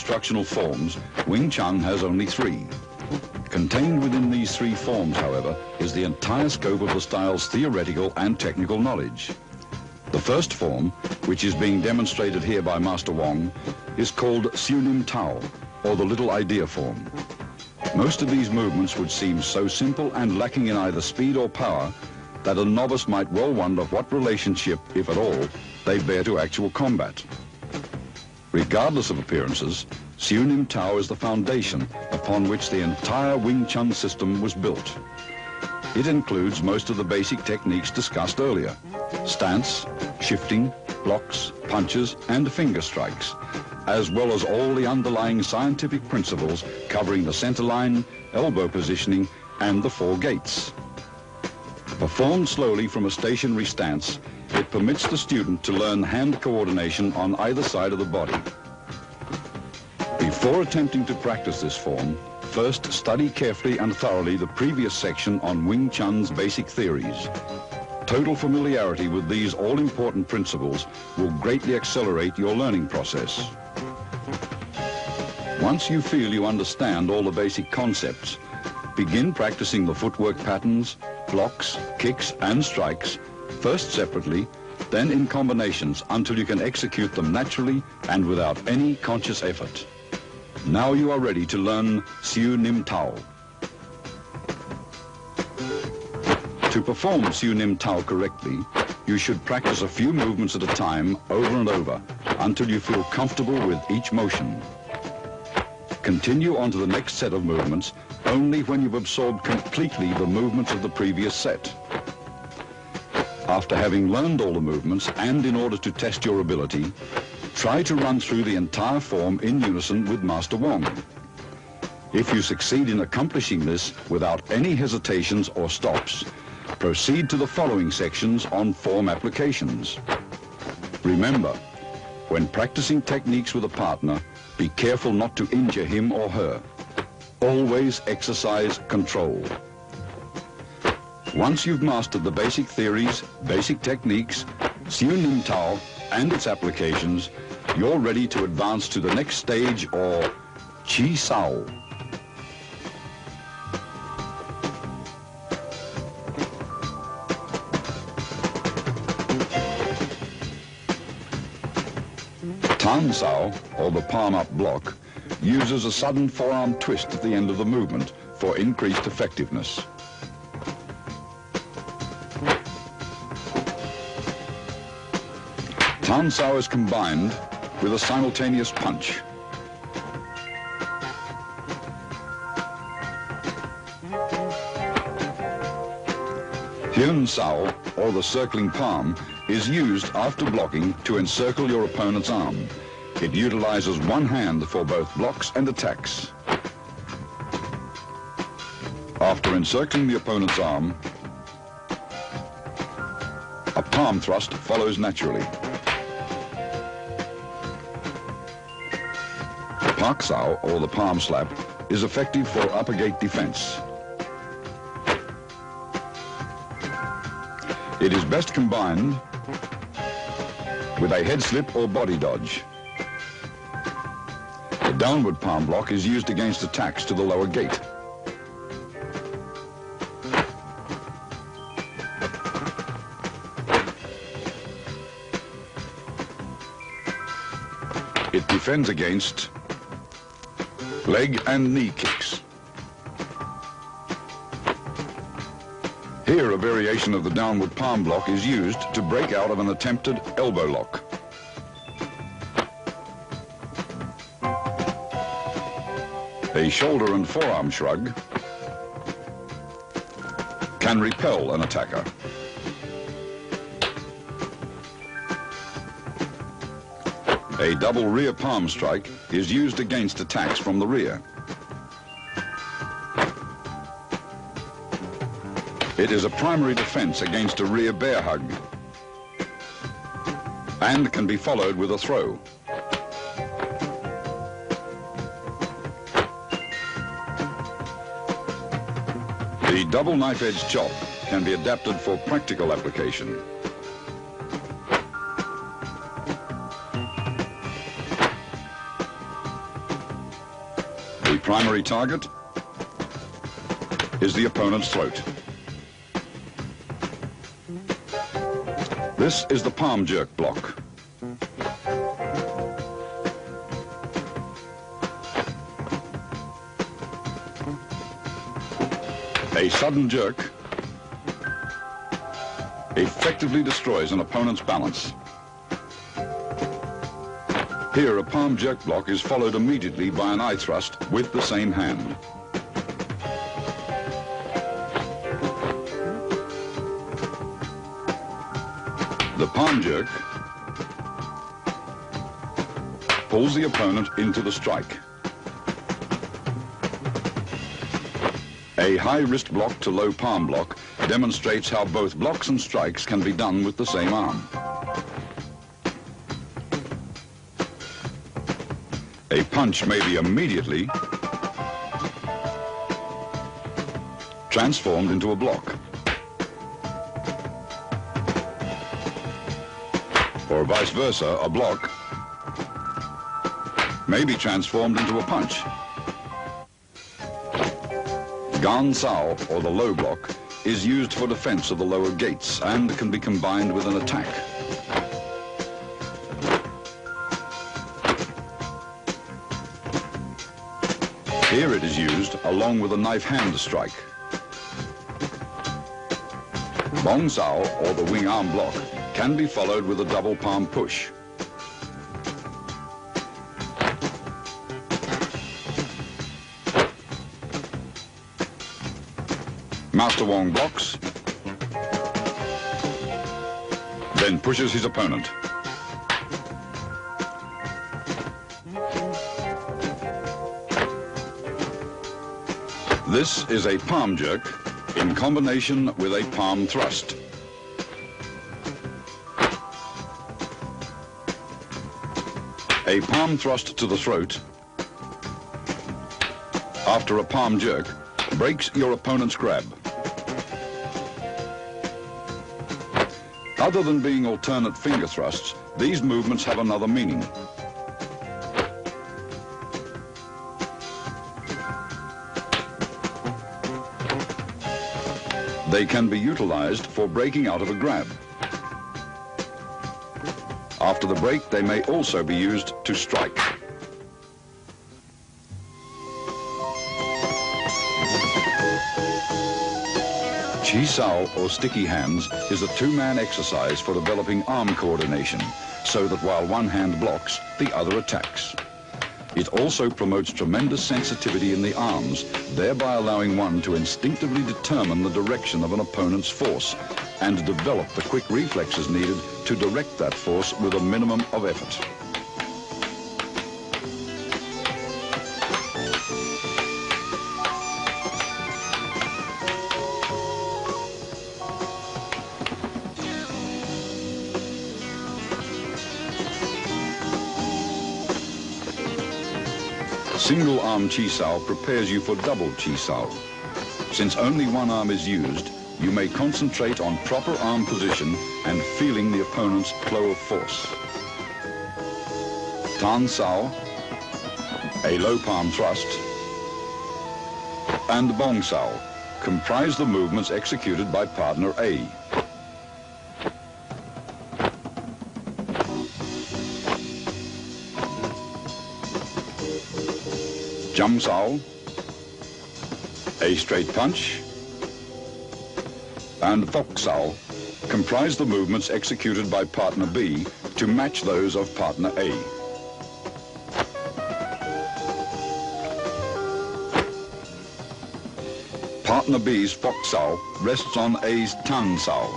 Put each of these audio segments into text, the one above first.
instructional forms, Wing Chun has only 3. Contained within these 3 forms, however, is the entire scope of the style's theoretical and technical knowledge. The first form, which is being demonstrated here by Master Wong, is called Siu Nim Tao, or the Little Idea form. Most of these movements would seem so simple and lacking in either speed or power that a novice might well wonder what relationship, if at all, they bear to actual combat. Regardless of appearances, Siu Nim Tao is the foundation upon which the entire Wing Chun system was built. It includes most of the basic techniques discussed earlier: stance, shifting, blocks, punches, and finger strikes, as well as all the underlying scientific principles covering the center line, elbow positioning, and the 4 gates. Performed slowly from a stationary stance, it permits the student to learn hand coordination on either side of the body. Before attempting to practice this form, first study carefully and thoroughly the previous section on Wing Chun's basic theories. Total familiarity with these all-important principles will greatly accelerate your learning process. Once you feel you understand all the basic concepts, begin practicing the footwork patterns, blocks, kicks, and strikes, first separately, then in combinations until you can execute them naturally and without any conscious effort. Now you are ready to learn Siu Nim Tao. To perform Siu Nim Tao correctly, you should practice a few movements at a time over and over until you feel comfortable with each motion. Continue on to the next set of movements only when you've absorbed completely the movements of the previous set. After having learned all the movements, and in order to test your ability, try to run through the entire form in unison with Master Wong. If you succeed in accomplishing this without any hesitations or stops, proceed to the following sections on form applications. Remember, when practicing techniques with a partner, be careful not to injure him or her. Always exercise control. Once you've mastered the basic theories, basic techniques, Siu Nim Tao, and its applications, you're ready to advance to the next stage, or Chi Sao. Tan Sao, or the palm-up block, uses a sudden forearm twist at the end of the movement for increased effectiveness. Tan Sao is combined with a simultaneous punch. Hyun Sao, or the circling palm, is used after blocking to encircle your opponent's arm. It utilizes one hand for both blocks and attacks. After encircling the opponent's arm, a palm thrust follows naturally. Pak Sao, or the palm slap, is effective for upper gate defense. It is best combined with a head slip or body dodge. The downward palm block is used against attacks to the lower gate. It defends against leg and knee kicks. Here, a variation of the downward palm block is used to break out of an attempted elbow lock. A shoulder and forearm shrug can repel an attacker. A double rear palm strike is used against attacks from the rear. It is a primary defense against a rear bear hug and can be followed with a throw. The double knife-edge chop can be adapted for practical application. primary target is the opponent's throat. This is the palm jerk block. A sudden jerk effectively destroys an opponent's balance. Here, a palm jerk block is followed immediately by an eye thrust with the same hand. The palm jerk pulls the opponent into the strike. A high wrist block to low palm block demonstrates how both blocks and strikes can be done with the same arm. A punch may be immediately transformed into a block, or vice versa, a block may be transformed into a punch. Gan Sao, or the low block, is used for defense of the lower gates and can be combined with an attack. Here it is used along with a knife hand strike. Bong Sao, or the wing arm block, can be followed with a double palm push. Master Wong blocks, then pushes his opponent. This is a palm jerk in combination with a palm thrust. A palm thrust to the throat after a palm jerk breaks your opponent's grab. Other than being alternate finger thrusts, these movements have another meaning. They can be utilized for breaking out of a grab. After the break, they may also be used to strike. Chi Sao, or sticky hands, is a two-man exercise for developing arm coordination, so that while one hand blocks, the other attacks. It also promotes tremendous sensitivity in the arms, thereby allowing one to instinctively determine the direction of an opponent's force and develop the quick reflexes needed to direct that force with a minimum of effort. Single arm Chi Sao prepares you for double Chi Sao. Since only one arm is used, you may concentrate on proper arm position and feeling the opponent's flow of force. Tan Sao, a low palm thrust, and Bong Sao comprise the movements executed by partner A. Jump Sao, a straight punch, and Thok Sao comprise the movements executed by partner B to match those of partner A. Partner B's Thok Sao rests on A's Tan Sao.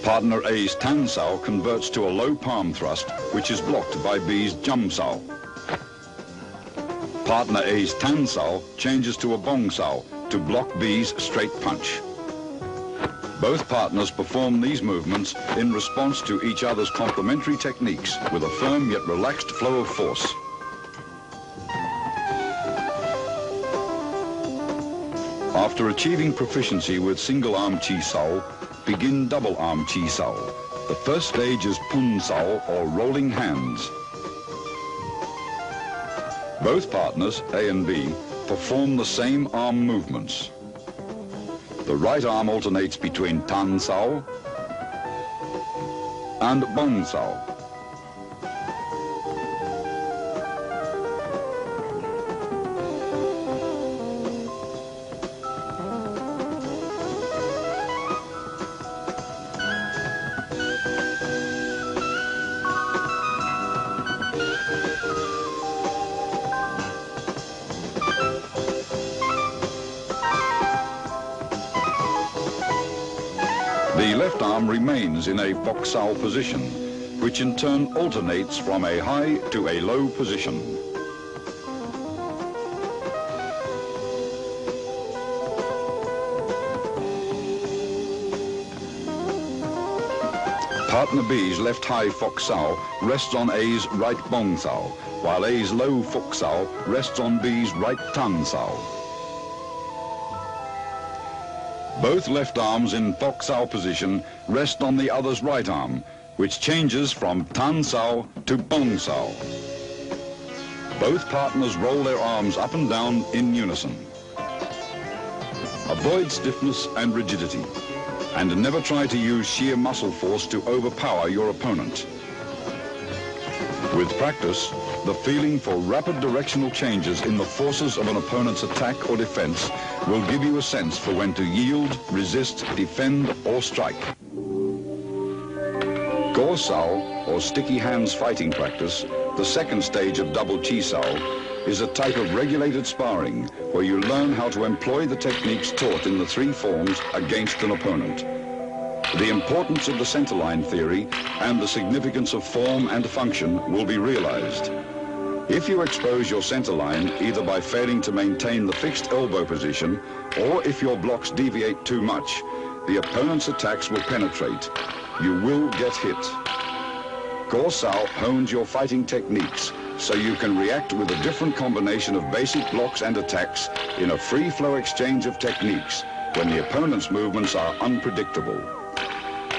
Partner A's Tan Sao converts to a low palm thrust, which is blocked by B's Jum Sao. Partner A's Tan Sao changes to a Bong Sao to block B's straight punch. Both partners perform these movements in response to each other's complementary techniques with a firm yet relaxed flow of force. After achieving proficiency with single arm Chi Sao, begin double arm Chi Sao. The first stage is Pun Sao, or rolling hands. Both partners, A and B, perform the same arm movements. The right arm alternates between Tan Sao and Bong Sao. The left arm remains in a Bok Sao position, which in turn alternates from a high to a low position. Partner B's left high Fok Sao rests on A's right Bong Sao, while A's low Fok Sao rests on B's right Tan Sao. Both left arms in Fok Sao position rest on the other's right arm, which changes from Tan Sao to Bong Sao. Both partners roll their arms up and down in unison. Avoid stiffness and rigidity, and never try to use sheer muscle force to overpower your opponent. With practice, the feeling for rapid directional changes in the forces of an opponent's attack or defense will give you a sense for when to yield, resist, defend, or strike. Go Sao, or sticky hands fighting practice, the second stage of double Chi Sao, is a type of regulated sparring where you learn how to employ the techniques taught in the three forms against an opponent. The importance of the centerline theory and the significance of form and function will be realized. If you expose your centerline either by failing to maintain the fixed elbow position or if your blocks deviate too much, the opponent's attacks will penetrate. You will get hit. Go Sao hones your fighting techniques so you can react with a different combination of basic blocks and attacks in a free-flow exchange of techniques when the opponent's movements are unpredictable.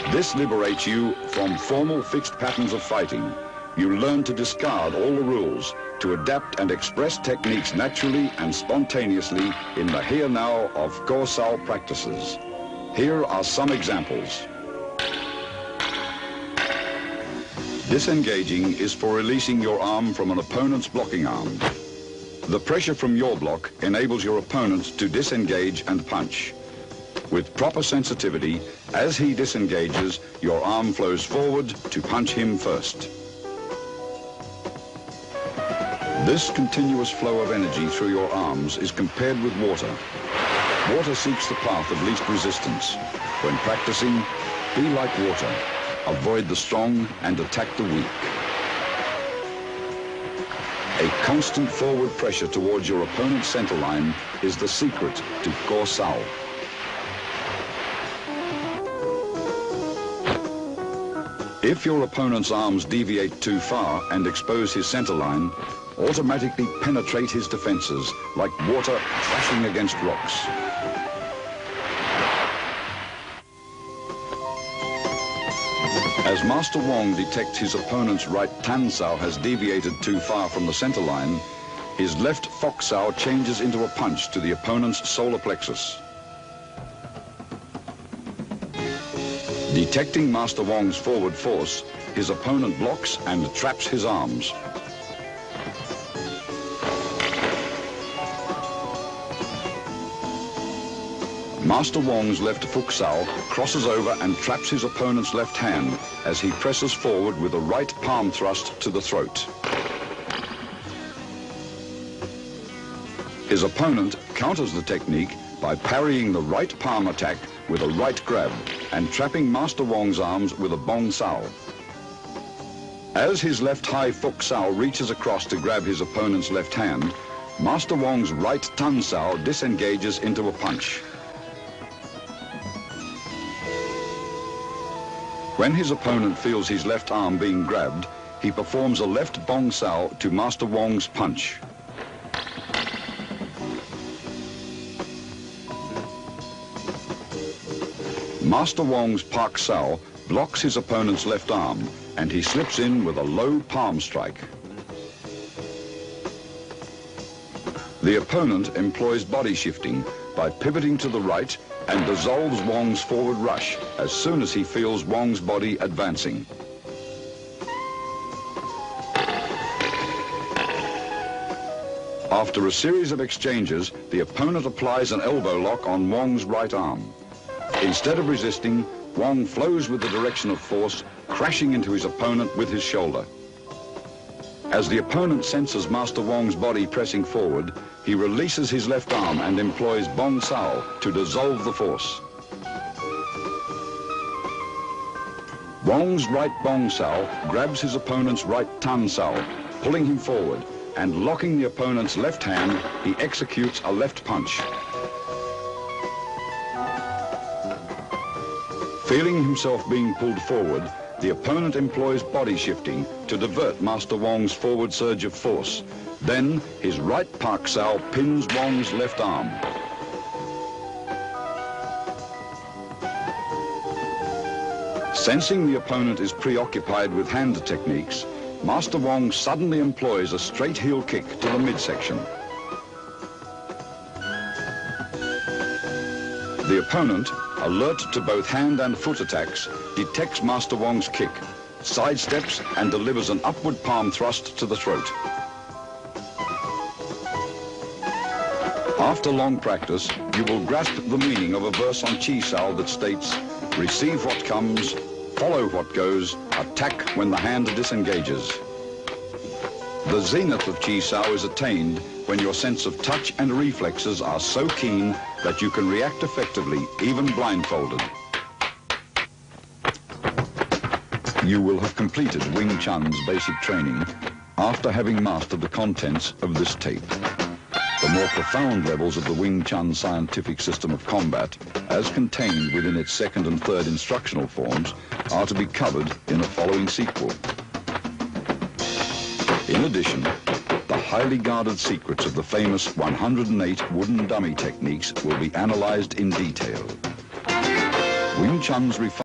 This liberates you from formal fixed patterns of fighting. You learn to discard all the rules, to adapt and express techniques naturally and spontaneously in the here-now of Go Sao practices. Here are some examples. Disengaging is for releasing your arm from an opponent's blocking arm. The pressure from your block enables your opponent to disengage and punch. With proper sensitivity, as he disengages, your arm flows forward to punch him first. This continuous flow of energy through your arms is compared with water. Water seeks the path of least resistance. When practicing, be like water. Avoid the strong and attack the weak. A constant forward pressure towards your opponent's centerline is the secret to Go Sao. If your opponent's arms deviate too far and expose his centerline, automatically penetrate his defenses like water crashing against rocks. As Master Wong detects his opponent's right Tan Sao has deviated too far from the centerline, his left Fok Sao changes into a punch to the opponent's solar plexus. Detecting Master Wong's forward force, his opponent blocks and traps his arms. Master Wong's left Fok Sao crosses over and traps his opponent's left hand as he presses forward with a right palm thrust to the throat. His opponent counters the technique by parrying the right palm attack with a right grab and trapping Master Wong's arms with a Bong Sao. As his left high Fok Sao reaches across to grab his opponent's left hand, Master Wong's right Tan Sao disengages into a punch. When his opponent feels his left arm being grabbed, he performs a left Bong Sao to Master Wong's punch. Master Wong's Pak Sao blocks his opponent's left arm and he slips in with a low palm strike. The opponent employs body shifting by pivoting to the right and dissolves Wong's forward rush as soon as he feels Wong's body advancing. After a series of exchanges, the opponent applies an elbow lock on Wong's right arm. Instead of resisting, Wong flows with the direction of force, crashing into his opponent with his shoulder. As the opponent senses Master Wong's body pressing forward, he releases his left arm and employs Bong Sao to dissolve the force. Wong's right Bong Sao grabs his opponent's right Tan Sao, pulling him forward, and locking the opponent's left hand, he executes a left punch. Feeling himself being pulled forward, the opponent employs body shifting to divert Master Wong's forward surge of force. Then, his right Pak Sao pins Wong's left arm. Sensing the opponent is preoccupied with hand techniques, Master Wong suddenly employs a straight heel kick to the midsection. The opponent, alert to both hand and foot attacks, detects Master Wong's kick, sidesteps and delivers an upward palm thrust to the throat. After long practice, you will grasp the meaning of a verse on Chi Sao that states, "Receive what comes, follow what goes, attack when the hand disengages." The zenith of Chi Sao is attained when your sense of touch and reflexes are so keen that you can react effectively, even blindfolded. You will have completed Wing Chun's basic training after having mastered the contents of this tape. The more profound levels of the Wing Chun scientific system of combat, as contained within its second and third instructional forms, are to be covered in a following sequel. In addition, the highly guarded secrets of the famous 108 wooden dummy techniques will be analyzed in detail. Wing Chun's refined